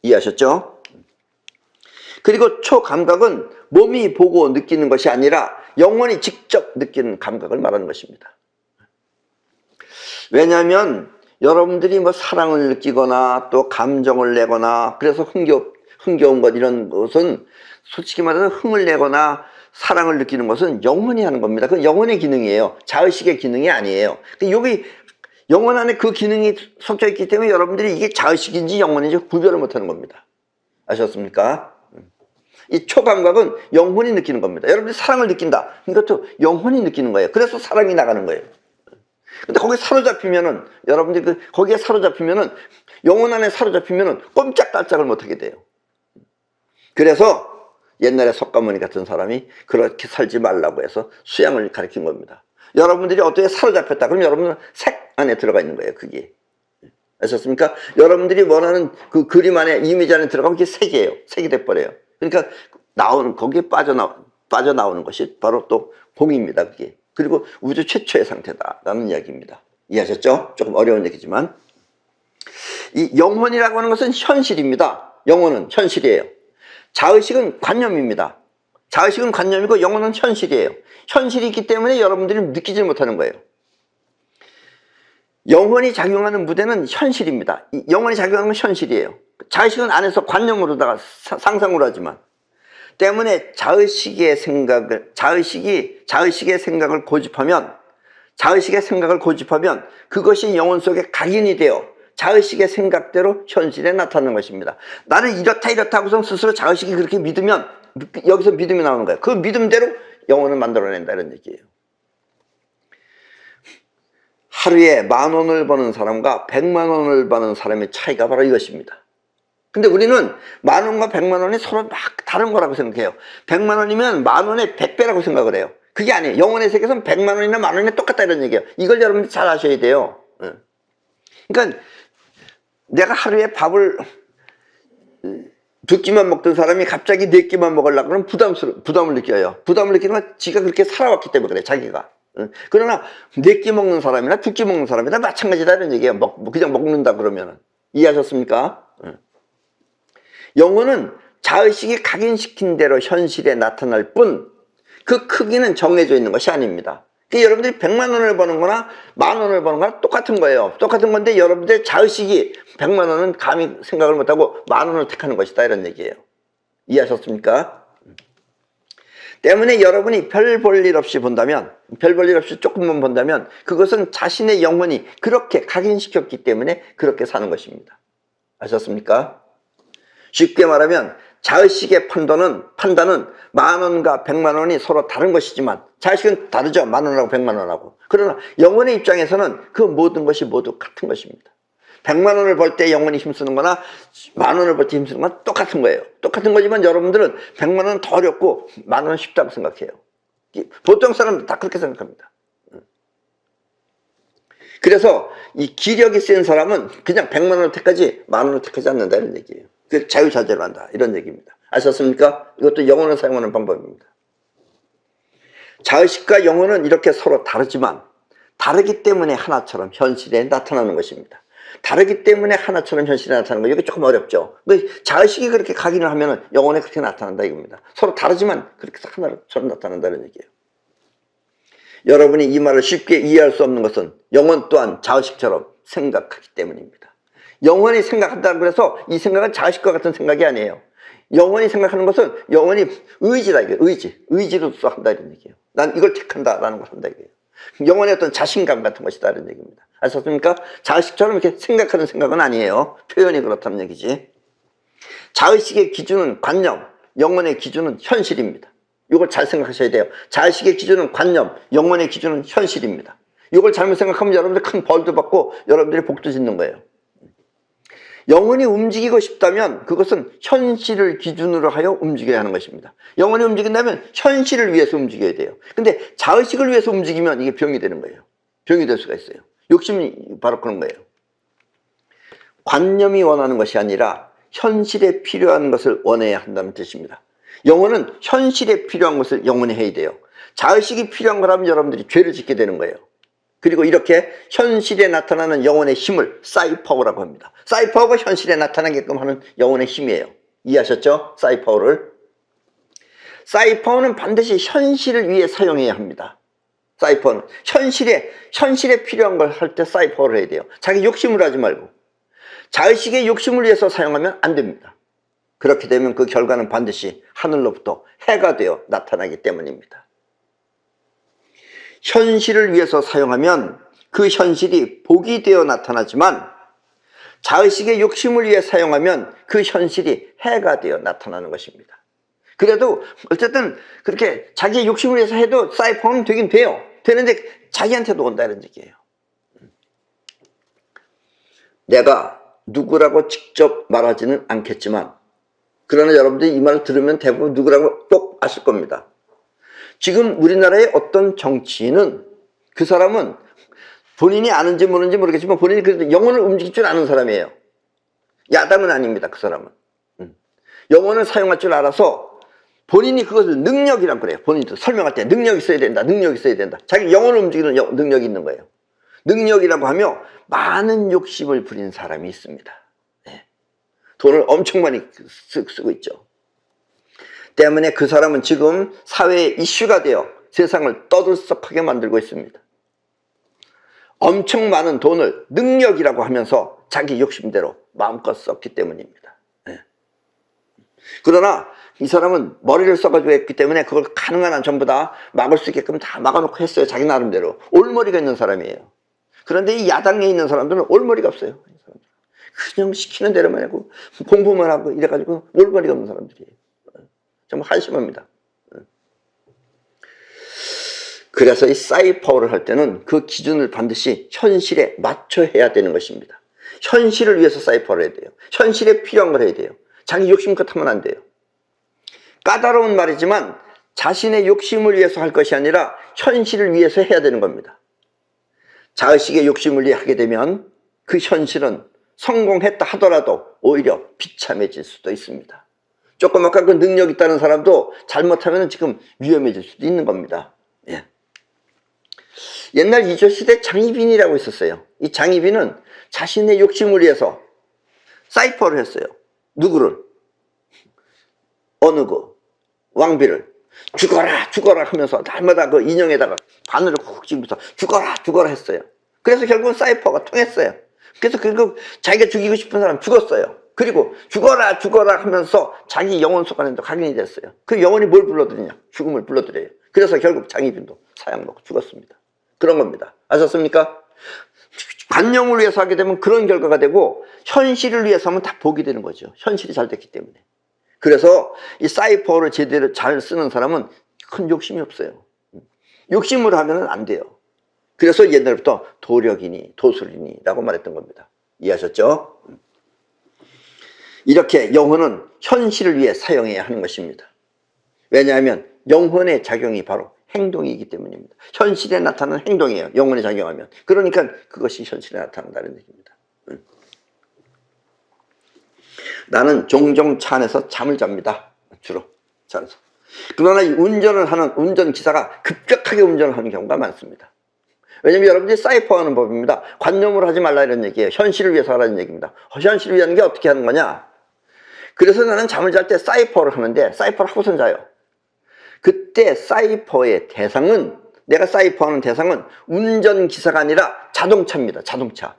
이해하셨죠? 그리고 초감각은 몸이 보고 느끼는 것이 아니라 영혼이 직접 느끼는 감각을 말하는 것입니다. 왜냐하면 여러분들이 사랑을 느끼거나 또 감정을 내거나 그래서 흥겨운 것 이런 것은 솔직히 말해서 흥을 내거나 사랑을 느끼는 것은 영혼이 하는 겁니다. 그건 영혼의 기능이에요. 자의식의 기능이 아니에요. 여기 영혼 안에 그 기능이 섞여 있기 때문에 여러분들이 이게 자의식인지 영혼인지 구별을 못하는 겁니다. 아셨습니까? 이 초감각은 영혼이 느끼는 겁니다. 여러분들이 사랑을 느낀다. 이것도 영혼이 느끼는 거예요. 그래서 사랑이 나가는 거예요. 근데 거기에 사로잡히면은 여러분들이 거기에 사로잡히면은 영혼 안에 사로잡히면은 꼼짝달짝을 못하게 돼요. 그래서 옛날에 석가모니 같은 사람이 그렇게 살지 말라고 해서 수양을 가르친 겁니다. 여러분들이 어떻게 사로잡혔다 그러면 여러분은 색 안에 들어가 있는 거예요. 그게 아셨습니까? 여러분들이 원하는 그 그림 안에 이미지 안에 들어가면 그게 색이에요. 색이 돼버려요. 그러니까 거기에 빠져나오는 것이 바로 또 공입니다. 그게. 그리고 우주 최초의 상태다라는 이야기입니다. 이해하셨죠? 조금 어려운 얘기지만 이 영혼이라고 하는 것은 현실입니다. 영혼은 현실이에요. 자의식은 관념입니다. 자의식은 관념이고 영혼은 현실이에요. 현실이 있기 때문에 여러분들이 느끼지 못하는 거예요. 영혼이 작용하는 무대는 현실입니다. 영혼이 작용하는 건 현실이에요. 자의식은 안에서 관념으로다가 상상으로 하지만, 때문에 자의식의 생각을 고집하면 그것이 영혼 속에 각인이 되어 자의식의 생각대로 현실에 나타나는 것입니다. 나는 이렇다 하고서 스스로 자의식이 그렇게 믿으면 여기서 믿음이 나오는 거예요. 그 믿음대로 영혼을 만들어낸다 이런 얘기예요. 하루에 10,000원을 버는 사람과 100만 원을 버는 사람의 차이가 바로 이것입니다. 근데 우리는 10,000원과 100만 원이 서로 막 다른 거라고 생각해요. 100만 원이면 10,000원의 100배라고 생각을 해요. 그게 아니에요. 영혼의 세계에서는 100만 원이나 10,000원이 똑같다 이런 얘기예요. 이걸 여러분들이 잘 아셔야 돼요. 그러니까 내가 하루에 밥을 2끼만 먹던 사람이 갑자기 4끼만 먹으려고 그러면 부담을 느껴요. 부담을 느끼는 건 지가 그렇게 살아왔기 때문에 그래, 자기가. 그러나 4끼 먹는 사람이나 2끼 먹는 사람이나 마찬가지다 이런 얘기예요. 그냥 먹는다 그러면은. 이해하셨습니까? 영혼은 자의식이 각인시킨 대로 현실에 나타날 뿐 그 크기는 정해져 있는 것이 아닙니다. 그러니까 여러분들이 100만 원을 버는 거나 10,000원을 버는 거나 똑같은 거예요. 똑같은 건데 여러분들의 자의식이 100만 원은 감히 생각을 못하고 10,000원을 택하는 것이다 이런 얘기예요. 이해하셨습니까? 때문에 여러분이 별 볼 일 없이 본다면, 별 볼 일 없이 조금만 본다면 그것은 자신의 영혼이 그렇게 각인시켰기 때문에 그렇게 사는 것입니다. 아셨습니까? 쉽게 말하면 자의식의 판단은 10,000원과 100만 원이 서로 다른 것이지만 자의식은 다르죠. 10,000원하고 100만 원하고. 그러나 영혼의 입장에서는 그 모든 것이 모두 같은 것입니다. 100만 원을 벌 때 영혼이 힘쓰는 거나 10,000원을 벌 때 힘쓰는 건 똑같은 거예요. 똑같은 거지만 여러분들은 100만 원은 더 어렵고 10,000원은 쉽다고 생각해요. 보통 사람들 다 그렇게 생각합니다. 그래서 이 기력이 센 사람은 그냥 100만 원을 택하지 10,000원을 택하지 않는다 이런 얘기예요. 그 자유자재로 한다 이런 얘기입니다. 아셨습니까? 이것도 영혼을 사용하는 방법입니다. 자의식과 영혼은 이렇게 서로 다르지만 다르기 때문에 하나처럼 현실에 나타나는 것입니다. 다르기 때문에 하나처럼 현실에 나타나는 거, 이게 조금 어렵죠. 자의식이 그렇게 각인을 하면 영혼에 그렇게 나타난다 이겁니다. 서로 다르지만 그렇게 하나처럼 나타난다는 얘기예요. 여러분이 이 말을 쉽게 이해할 수 없는 것은 영혼 또한 자의식처럼 생각하기 때문입니다. 영혼이 생각한다고 해서 이 생각은 자의식과 같은 생각이 아니에요. 영혼이 생각하는 것은 영혼이 의지다 이게 의지로서 한다 이런 얘기예요. 난 이걸 택한다라는 걸 한다 이거예요. 영혼의 어떤 자신감 같은 것이다 이런 얘기입니다. 아셨습니까? 자의식처럼 이렇게 생각하는 생각은 아니에요. 표현이 그렇다는 얘기지. 자의식의 기준은 관념, 영혼의 기준은 현실입니다. 이걸 잘 생각하셔야 돼요. 자의식의 기준은 관념, 영혼의 기준은 현실입니다. 이걸 잘못 생각하면 여러분들 큰 벌도 받고 여러분들이 복도 짓는 거예요. 영혼이 움직이고 싶다면 그것은 현실을 기준으로 하여 움직여야 하는 것입니다. 영혼이 움직인다면 현실을 위해서 움직여야 돼요. 근데 자의식을 위해서 움직이면 이게 병이 되는 거예요. 병이 될 수가 있어요. 욕심이 바로 그런 거예요. 관념이 원하는 것이 아니라 현실에 필요한 것을 원해야 한다는 뜻입니다. 영혼은 현실에 필요한 것을 영원히 해야 돼요. 자의식이 필요한 거라면 여러분들이 죄를 짓게 되는 거예요. 그리고 이렇게 현실에 나타나는 영혼의 힘을 사이파워라고 합니다. 사이파워가 현실에 나타나게끔 하는 영혼의 힘이에요. 이해하셨죠? 사이파워를. 사이파워는 반드시 현실을 위해 사용해야 합니다. 사이파워는 현실에 필요한 걸 할 때 사이파워를 해야 돼요. 자기 욕심을 하지 말고. 자의식의 욕심을 위해서 사용하면 안 됩니다. 그렇게 되면 그 결과는 반드시 하늘로부터 해가 되어 나타나기 때문입니다. 현실을 위해서 사용하면 그 현실이 복이 되어 나타나지만 자의식의 욕심을 위해 사용하면 그 현실이 해가 되어 나타나는 것입니다. 그래도 어쨌든 그렇게 자기의 욕심을 위해서 해도 사이퍼는 되긴 돼요. 되는데 자기한테도 온다 이런 얘기예요. 내가 누구라고 직접 말하지는 않겠지만 그러나 여러분들이 이 말을 들으면 대부분 누구라고 꼭 아실 겁니다. 지금 우리나라의 어떤 정치인은 그 사람은 본인이 아는지 모르는지 모르겠지만 본인이 그래도 영혼을 움직일 줄 아는 사람이에요. 야당은 아닙니다. 그 사람은. 영혼을 사용할 줄 알아서 본인이 그것을 능력이라고 그래요. 본인도 설명할 때 능력이 있어야 된다. 능력이 있어야 된다. 자기 영혼을 움직이는 능력이 있는 거예요. 능력이라고 하며 많은 욕심을 부린 사람이 있습니다. 네. 돈을 엄청 많이 쓰고 있죠. 때문에 그 사람은 지금 사회의 이슈가 되어 세상을 떠들썩하게 만들고 있습니다. 엄청 많은 돈을 능력이라고 하면서 자기 욕심대로 마음껏 썼기 때문입니다. 예. 그러나 이 사람은 머리를 써가지고 했기 때문에 그걸 가능한 한 전부 다 막을 수 있게끔 다 막아놓고 했어요. 자기 나름대로. 올머리가 있는 사람이에요. 그런데 이 야당에 있는 사람들은 올머리가 없어요. 그냥 시키는 대로만 하고 공부만 하고 이래가지고 올머리가 없는 사람들이에요. 정말 한심합니다. 그래서 이 사이퍼를 할 때는 그 기준을 반드시 현실에 맞춰 해야 되는 것입니다. 현실을 위해서 사이퍼를 해야 돼요. 현실에 필요한 걸 해야 돼요. 자기 욕심껏 하면 안 돼요. 까다로운 말이지만 자신의 욕심을 위해서 할 것이 아니라 현실을 위해서 해야 되는 겁니다. 자의식의 욕심을 위해 하게 되면 그 현실은 성공했다 하더라도 오히려 비참해질 수도 있습니다. 조그맣게 그 능력 있다는 사람도 잘못하면 지금 위험해질 수도 있는 겁니다. 예. 옛날 이조시대 장희빈이라고 있었어요. 이 장희빈은 자신의 욕심을 위해서 사이퍼를 했어요. 누구를? 어느 그 왕비를 죽어라 죽어라 하면서 날마다 그 인형에다가 바늘을 콕 찍으면서 죽어라 죽어라 했어요. 그래서 결국은 사이퍼가 통했어요. 그래서 결국 자기가 죽이고 싶은 사람 죽었어요. 그리고 죽어라 죽어라 하면서 자기 영혼 속안에도 각인이 됐어요. 그 영혼이 뭘 불러들이냐? 죽음을 불러들여요. 그래서 결국 장희빈도 사형 먹고 죽었습니다. 그런 겁니다. 아셨습니까? 관념을 위해서 하게 되면 그런 결과가 되고 현실을 위해서 하면 다 복이 되는 거죠. 현실이 잘 됐기 때문에. 그래서 이 사이퍼를 제대로 잘 쓰는 사람은 큰 욕심이 없어요. 욕심으로 하면 안 돼요. 그래서 옛날부터 도력이니 도술이니라고 말했던 겁니다. 이해하셨죠? 이렇게 영혼은 현실을 위해 사용해야 하는 것입니다. 왜냐하면 영혼의 작용이 바로 행동이기 때문입니다. 현실에 나타나는 행동이에요. 영혼에 작용하면. 그러니까 그것이 현실에 나타난다는 얘기입니다. 나는 종종 차 안에서 잠을 잡니다. 주로 차 안에서. 그러나 이 운전을 하는 운전기사가 급격하게 운전을 하는 경우가 많습니다. 왜냐면 여러분들이 사이퍼하는 법입니다. 관념으로 하지 말라 이런 얘기예요. 현실을 위해서 하라는 얘기입니다. 현실을 위한 게 어떻게 하는 거냐? 그래서 나는 잠을 잘 때 사이퍼를 하는데 사이퍼를 하고선 자요. 그때 사이퍼의 대상은 내가 사이퍼하는 대상은 운전기사가 아니라 자동차입니다. 자동차.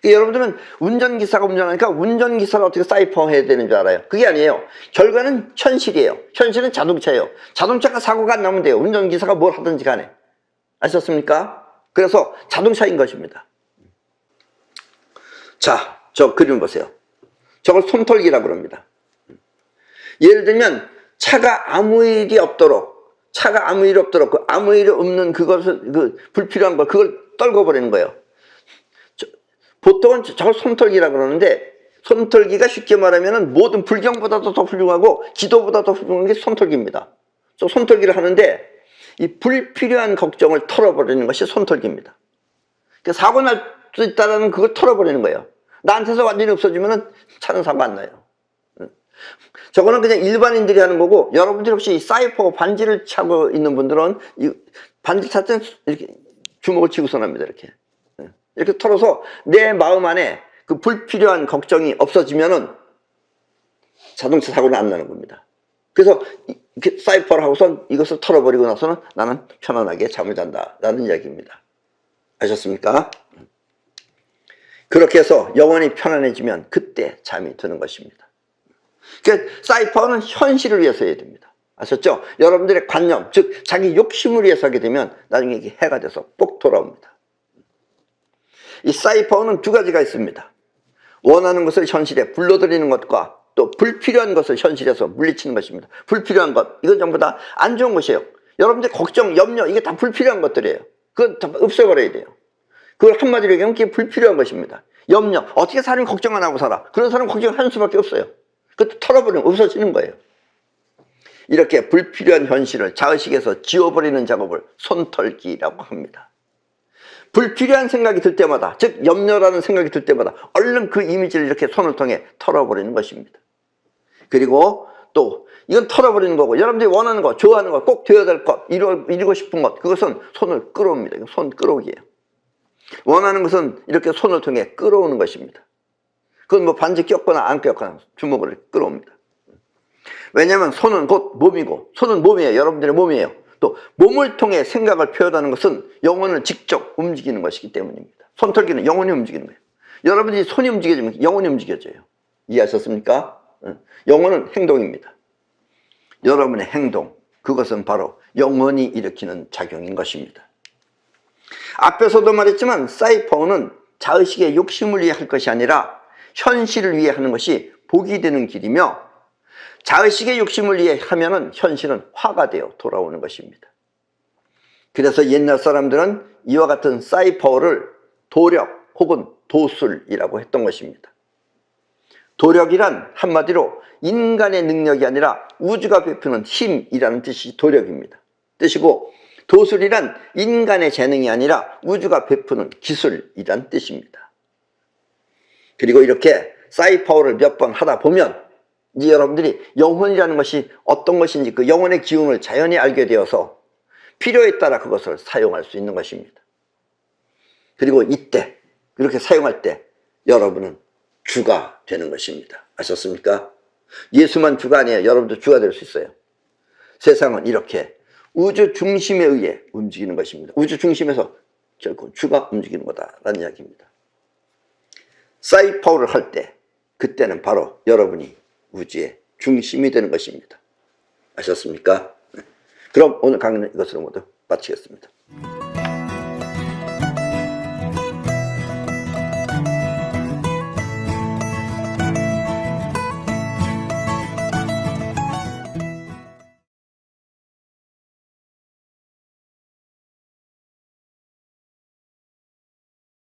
여러분들은 운전기사가 운전하니까 운전기사를 어떻게 사이퍼해야 되는 줄 알아요. 그게 아니에요. 결과는 현실이에요. 현실은 자동차예요. 자동차가 사고가 안 나면 돼요. 운전기사가 뭘 하든지 간에. 아셨습니까? 그래서 자동차인 것입니다. 자, 저 그림 보세요. 저걸 손털기라고 합니다. 예를 들면 차가 아무 일이 없도록 그 아무 일이 없는 그것을 그 불필요한 걸 그걸 떨궈버리는 거예요. 보통은 저걸 손털기라고 그러는데 손털기가 쉽게 말하면 모든 불경보다도 더 훌륭하고 기도보다 더 훌륭한 게 손털기입니다. 저 손털기를 하는데 이 불필요한 걱정을 털어버리는 것이 손털기입니다. 그러니까 사고 날 수 있다는 그걸 털어버리는 거예요. 나한테서 완전히 없어지면 차는 사고 안 나요. 저거는 그냥 일반인들이 하는 거고 여러분들이 혹시 사이퍼 반지를 차고 있는 분들은 이 반지 찰 때는 이렇게 주먹을 쥐고서 납니다. 이렇게 털어서 내 마음 안에 그 불필요한 걱정이 없어지면은 자동차 사고는 안 나는 겁니다. 그래서 이렇게 사이퍼를 하고선 이것을 털어버리고 나서는 나는 편안하게 잠을 잔다라는 이야기입니다. 아셨습니까? 그렇게 해서 영혼이 편안해지면 그때 잠이 드는 것입니다. 그러니까 사이퍼는 현실을 위해서 해야 됩니다. 아셨죠? 여러분들의 관념, 즉 자기 욕심을 위해서 하게 되면 나중에 이게 해가 돼서 꼭 돌아옵니다. 이 사이퍼는 두 가지가 있습니다. 원하는 것을 현실에 불러들이는 것과 또 불필요한 것을 현실에서 물리치는 것입니다. 불필요한 것, 이건 전부 다 안 좋은 것이에요. 여러분들 걱정, 염려, 이게 다 불필요한 것들이에요. 그건 다 없애버려야 돼요. 그걸 한마디로 얘기하면 그게 불필요한 것입니다. 염려, 어떻게 사람이 걱정 안 하고 살아? 그런 사람 걱정하는 수밖에 없어요. 그것도 털어버리면 없어지는 거예요. 이렇게 불필요한 현실을 자의식에서 지워버리는 작업을 손털기라고 합니다. 불필요한 생각이 들 때마다, 즉 염려라는 생각이 들 때마다 얼른 그 이미지를 이렇게 손을 통해 털어버리는 것입니다. 그리고 또 이건 털어버리는 거고 여러분들이 원하는 것, 좋아하는 것, 꼭 되어야 될 것, 이루고 싶은 것, 그것은 손을 끌어옵니다. 손 끌어오기예요. 원하는 것은 이렇게 손을 통해 끌어오는 것입니다. 그건 뭐 반지 꼈거나 안 꼈거나 주먹을 끌어옵니다. 왜냐하면 손은 곧 몸이고 손은 몸이에요. 여러분들의 몸이에요. 또 몸을 통해 생각을 표현하는 것은 영혼을 직접 움직이는 것이기 때문입니다. 손털기는 영혼이 움직이는 거예요. 여러분이 손이 움직여지면 영혼이 움직여져요. 이해하셨습니까? 영혼은 행동입니다. 여러분의 행동, 그것은 바로 영혼이 일으키는 작용인 것입니다. 앞에서도 말했지만 사이퍼는 자의식의 욕심을 위해 할 것이 아니라 현실을 위해 하는 것이 복이 되는 길이며, 자의식의 욕심을 위해 하면은 현실은 화가 되어 돌아오는 것입니다. 그래서 옛날 사람들은 이와 같은 사이퍼를 도력 혹은 도술이라고 했던 것입니다. 도력이란 한마디로 인간의 능력이 아니라 우주가 베푸는 힘이라는 뜻이 도력입니다. 뜻이고, 도술이란 인간의 재능이 아니라 우주가 베푸는 기술이란 뜻입니다. 그리고 이렇게 사이퍼를 몇 번 하다 보면 이제 여러분들이 영혼이라는 것이 어떤 것인지 그 영혼의 기운을 자연히 알게 되어서 필요에 따라 그것을 사용할 수 있는 것입니다. 그리고 이때 그렇게 사용할 때 여러분은 주가 되는 것입니다. 아셨습니까? 예수만 주가 아니에요. 여러분도 주가 될 수 있어요. 세상은 이렇게 우주 중심에 의해 움직이는 것입니다. 우주 중심에서 결국 주가 움직이는 거다라는 이야기입니다. 사이퍼를 할 때 그때는 바로 여러분이 우주의 중심이 되는 것입니다. 아셨습니까? 그럼 오늘 강의는 이것으로 모두 마치겠습니다.